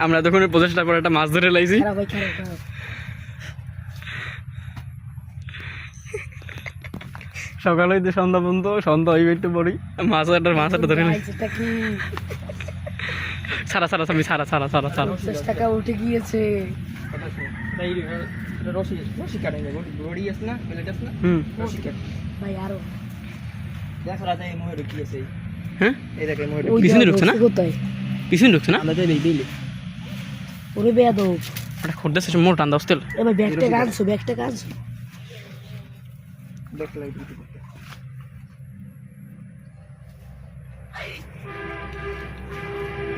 আমরা তখন প্রচেষ্টা করে একটা মাছ ধরে লাইছি। সকাল হইতে সন্ধ্যা পর্যন্ত, সন্ধ্যা হইবে একটু পরই মাছ একটা ধরে লাইছি। ছাড়া ছাড়া আমি ছাড়া ছাড়া ছাড়া ছাড়া 50 টাকা উঠে গিয়েছে। রশি কাটে গড়ি আছে না, প্লেট আছে না, রশি কাটে ভাই আরো দেখো রাতে এই মোহে ঢুকিয়েছে। হ্যাঁ এই দেখে মোহে পিছনে ঢুকছে না, কোথায় পিছনে ঢুকছে না। আমরা দিলি দিলি ওরে বেয়াদব। একটা খোর্দা শেষে মোট টান্দা হস্তেল। এবার ব্যাগটা কাঁদছো, ব্যাগটা কাঁদছো। দেখ লাইট দিতে করতে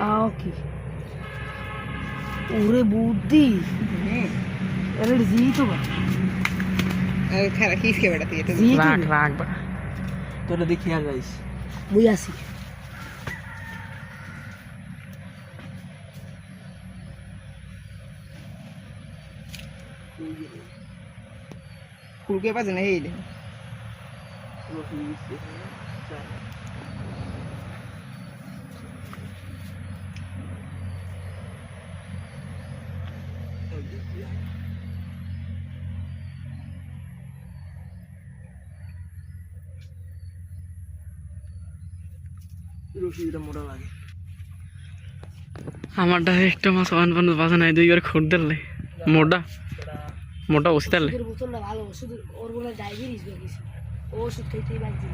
আও কি ওরে বুদ্ধি। আরে জি তো বা খারা কিস কে বেটা তুই এটা জি রাখ রাখ বা তোরা দেখি আর যাইস। মুই আসি। ফুলকে পাছে না এই রশিটা মোটা লাগে। আমারটা একটা মাছ ওয়ান পর্যন্ত বাজে নাই, দুইবার খোর্দার লাই মোটা মোটা ওষুধ আনলে। ওষুধের বোতলটা ভালো, ওষুধ ওর বলে ডায়াবেটিস হয়ে গেছে, ও ওষুধ খাইতেই বাদ দিল।